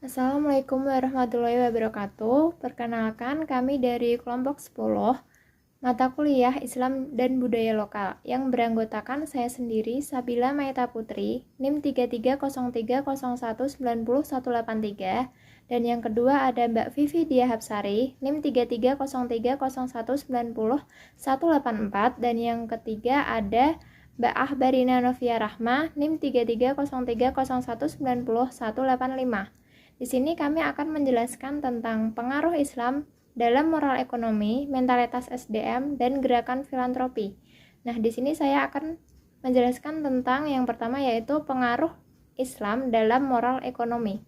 Assalamualaikum warahmatullahi wabarakatuh. Perkenalkan, kami dari kelompok 10 mata kuliah Islam dan Budaya Lokal yang beranggotakan saya sendiri, Sabila Maeta Putri, NIM 330301901183, dan yang kedua ada Mbak Vivi Dia Hapsari, NIM 330301901184, dan yang ketiga ada Mbak Ahbarina Novia Rahma, NIM 330301901185. Di sini kami akan menjelaskan tentang pengaruh Islam dalam moral ekonomi, mentalitas SDM, dan gerakan filantropi. Nah, di sini saya akan menjelaskan tentang yang pertama yaitu pengaruh Islam dalam moral ekonomi.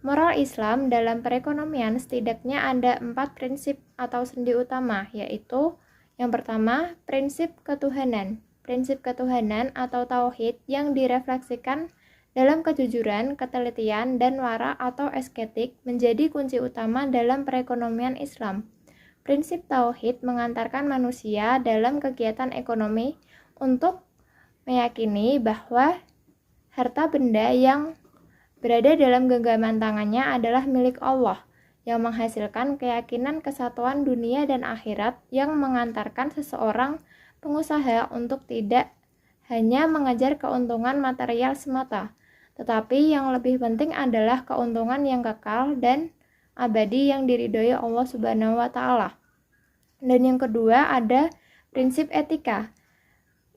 Moral Islam dalam perekonomian setidaknya ada 4 prinsip atau sendi utama, yaitu yang pertama, prinsip ketuhanan. Prinsip ketuhanan atau tauhid yang direfleksikan dalam kejujuran, ketelitian, dan wara atau estetik menjadi kunci utama dalam perekonomian Islam. Prinsip tauhid mengantarkan manusia dalam kegiatan ekonomi untuk meyakini bahwa harta benda yang berada dalam genggaman tangannya adalah milik Allah, yang menghasilkan keyakinan kesatuan dunia dan akhirat yang mengantarkan seseorang pengusaha untuk tidak hanya mengejar keuntungan material semata, tetapi yang lebih penting adalah keuntungan yang kekal dan abadi yang diridhoi Allah Subhanahu wa Ta'ala. Dan yang kedua ada prinsip etika.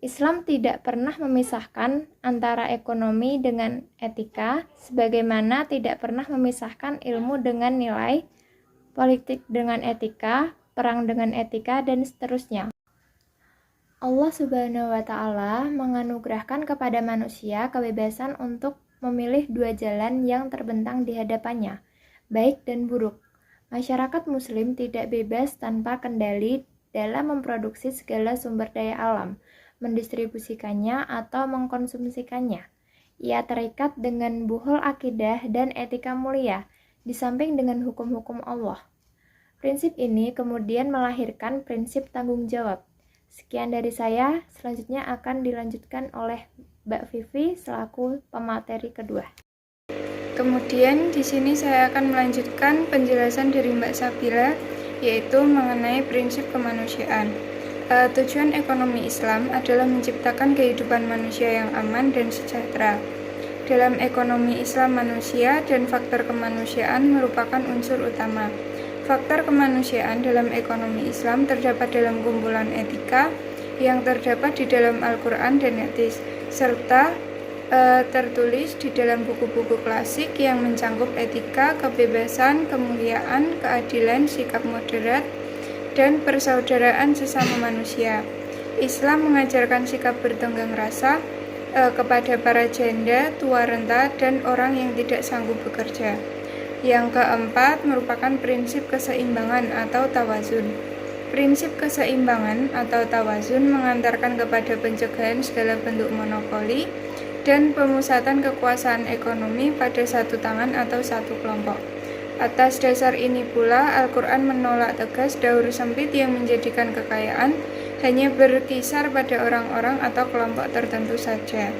Islam tidak pernah memisahkan antara ekonomi dengan etika, sebagaimana tidak pernah memisahkan ilmu dengan nilai, politik dengan etika, perang dengan etika, dan seterusnya. Allah Subhanahu wa Ta'ala menganugerahkan kepada manusia kebebasan untuk memilih dua jalan yang terbentang di hadapannya, baik dan buruk. Masyarakat Muslim tidak bebas tanpa kendali dalam memproduksi segala sumber daya alam, mendistribusikannya atau mengkonsumsikannya. Ia terikat dengan buhul akidah dan etika mulia, di samping dengan hukum-hukum Allah. Prinsip ini kemudian melahirkan prinsip tanggung jawab. Sekian dari saya, selanjutnya akan dilanjutkan oleh Mbak Vivi selaku pemateri kedua. Kemudian di sini saya akan melanjutkan penjelasan dari Mbak Sabila, yaitu mengenai prinsip kemanusiaan. Tujuan ekonomi Islam adalah menciptakan kehidupan manusia yang aman dan sejahtera. Dalam ekonomi Islam, manusia dan faktor kemanusiaan merupakan unsur utama. Faktor kemanusiaan dalam ekonomi Islam terdapat dalam kumpulan etika yang terdapat di dalam Al-Quran dan hadis, serta tertulis di dalam buku-buku klasik yang mencangkup etika, kebebasan, kemuliaan, keadilan, sikap moderat, dan persaudaraan sesama manusia. Islam mengajarkan sikap bertenggang rasa kepada para janda, tua renta, dan orang yang tidak sanggup bekerja. Yang keempat merupakan prinsip keseimbangan atau tawazun. Prinsip keseimbangan atau tawazun mengantarkan kepada pencegahan segala bentuk monopoli dan pemusatan kekuasaan ekonomi pada satu tangan atau satu kelompok. Atas dasar ini pula, Al-Quran menolak tegas daur sempit yang menjadikan kekayaan hanya berkisar pada orang-orang atau kelompok tertentu saja.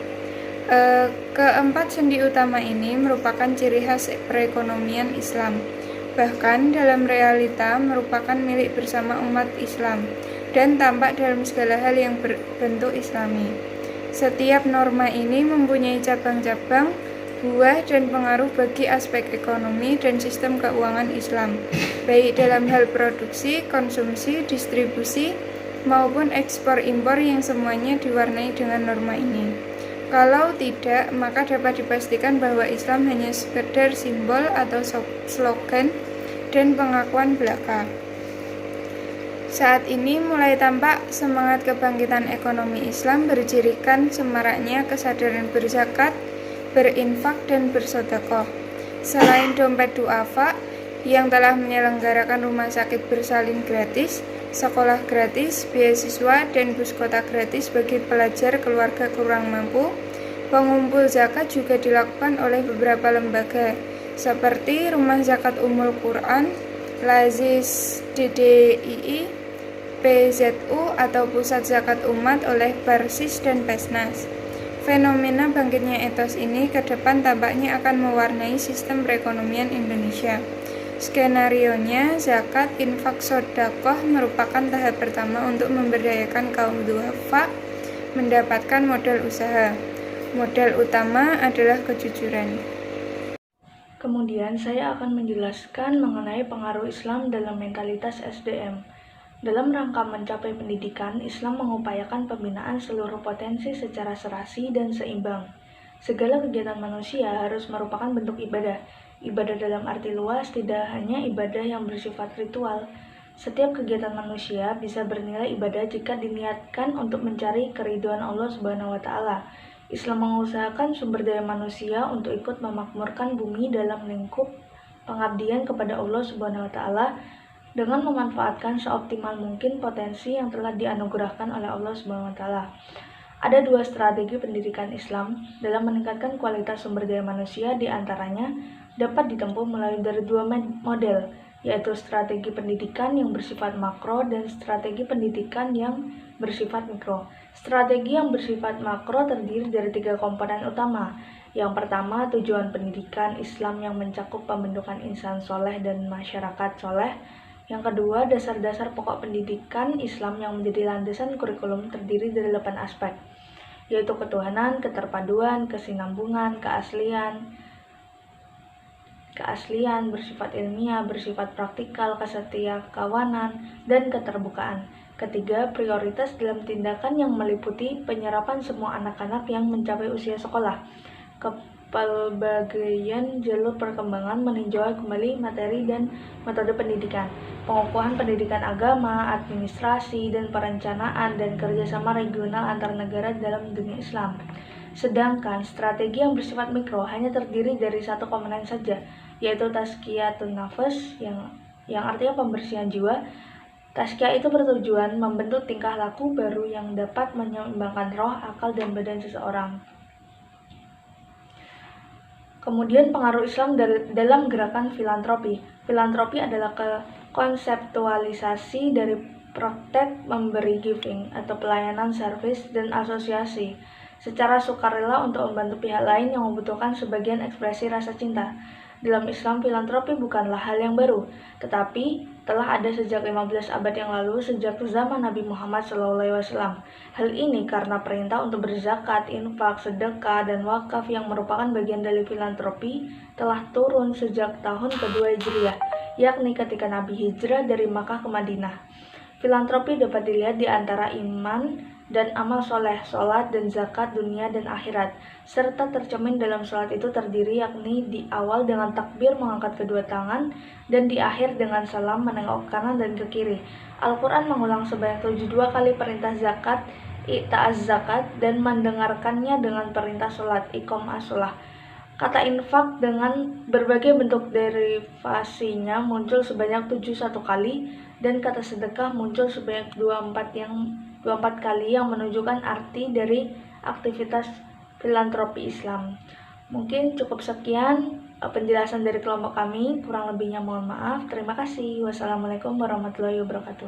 Keempat sendi utama ini merupakan ciri khas perekonomian Islam, bahkan dalam realita merupakan milik bersama umat Islam dan tampak dalam segala hal yang berbentuk Islami. Setiap norma ini mempunyai cabang-cabang, buah, dan pengaruh bagi aspek ekonomi dan sistem keuangan Islam, baik dalam hal produksi, konsumsi, distribusi, maupun ekspor-impor yang semuanya diwarnai dengan norma ini. Kalau tidak, maka dapat dipastikan bahwa Islam hanya sekedar simbol atau slogan dan pengakuan belaka. Saat ini mulai tampak semangat kebangkitan ekonomi Islam bercirikan semaraknya kesadaran berzakat, berinfak, dan bersedekah. Selain dompet duafa yang telah menyelenggarakan rumah sakit bersalin gratis, sekolah gratis, beasiswa, dan bus kota gratis bagi pelajar keluarga kurang mampu, pengumpul zakat juga dilakukan oleh beberapa lembaga seperti Rumah Zakat Ummul Quran, Lazis DDII, PZU atau Pusat Zakat Umat oleh Persis dan Pesnas. Fenomena bangkitnya etos ini ke depan tampaknya akan mewarnai sistem perekonomian Indonesia. Skenarionya, zakat, infak, sedekah merupakan tahap pertama untuk memberdayakan kaum duafa mendapatkan modal usaha. Modal utama adalah kejujuran. Kemudian saya akan menjelaskan mengenai pengaruh Islam dalam mentalitas SDM. Dalam rangka mencapai pendidikan, Islam mengupayakan pembinaan seluruh potensi secara serasi dan seimbang. Segala kegiatan manusia harus merupakan bentuk ibadah. Ibadah dalam arti luas tidak hanya ibadah yang bersifat ritual. Setiap kegiatan manusia bisa bernilai ibadah jika diniatkan untuk mencari keridhaan Allah Subhanahu wa taala. Islam mengusahakan sumber daya manusia untuk ikut memakmurkan bumi dalam lingkup pengabdian kepada Allah Subhanahu wa taala dengan memanfaatkan seoptimal mungkin potensi yang telah dianugerahkan oleh Allah Subhanahu wa taala. Ada dua strategi pendidikan Islam dalam meningkatkan kualitas sumber daya manusia, di antaranya dapat ditempuh melalui dari dua model, yaitu strategi pendidikan yang bersifat makro dan strategi pendidikan yang bersifat mikro. Strategi yang bersifat makro terdiri dari 3 komponen utama. Yang pertama, tujuan pendidikan Islam yang mencakup pembentukan insan soleh dan masyarakat soleh. Yang kedua, dasar-dasar pokok pendidikan Islam yang menjadi landasan kurikulum terdiri dari 8 aspek, yaitu ketuhanan, keterpaduan, kesinambungan, keaslian, bersifat ilmiah, bersifat praktikal, kesetiakawanan, dan keterbukaan. Ketiga, prioritas dalam tindakan yang meliputi penyerapan semua anak-anak yang mencapai usia sekolah. Pelbagian jalur perkembangan meninjau kembali materi dan metode pendidikan, pengukuhan pendidikan agama, administrasi, dan perencanaan, dan kerjasama regional antar negara dalam dunia Islam. Sedangkan strategi yang bersifat mikro hanya terdiri dari 1 komponen saja, yaitu tazkiyatun nafs, yang artinya pembersihan jiwa. Tazkiyah itu bertujuan membentuk tingkah laku baru yang dapat menyeimbangkan roh, akal, dan badan seseorang. Kemudian pengaruh Islam dalam gerakan filantropi. Filantropi adalah konseptualisasi dari praktek memberi giving atau pelayanan servis dan asosiasi secara sukarela untuk membantu pihak lain yang membutuhkan sebagian ekspresi rasa cinta. Dalam Islam, filantropi bukanlah hal yang baru, tetapi telah ada sejak 15 abad yang lalu, sejak zaman Nabi Muhammad SAW. Hal ini karena perintah untuk berzakat, infak, sedekah, dan wakaf yang merupakan bagian dari filantropi telah turun sejak tahun kedua Hijriah, yakni ketika Nabi hijrah dari Makkah ke Madinah. Filantropi dapat dilihat di antara iman dan amal soleh, sholat dan zakat dunia dan akhirat, serta tercermin dalam sholat itu terdiri yakni di awal dengan takbir mengangkat kedua tangan dan di akhir dengan salam menengok ke kanan dan ke kiri. Al-Quran mengulang sebanyak 72 kali perintah zakat, i'ta'az zakat, dan mendengarkannya dengan perintah sholat, iqamah sholah. Kata infak dengan berbagai bentuk derivasinya muncul sebanyak 71 kali, dan kata sedekah muncul sebanyak 24 kali yang menunjukkan arti dari aktivitas filantropi Islam. Mungkin cukup sekian penjelasan dari kelompok kami, kurang lebihnya mohon maaf. Terima kasih. Wassalamualaikum warahmatullahi wabarakatuh.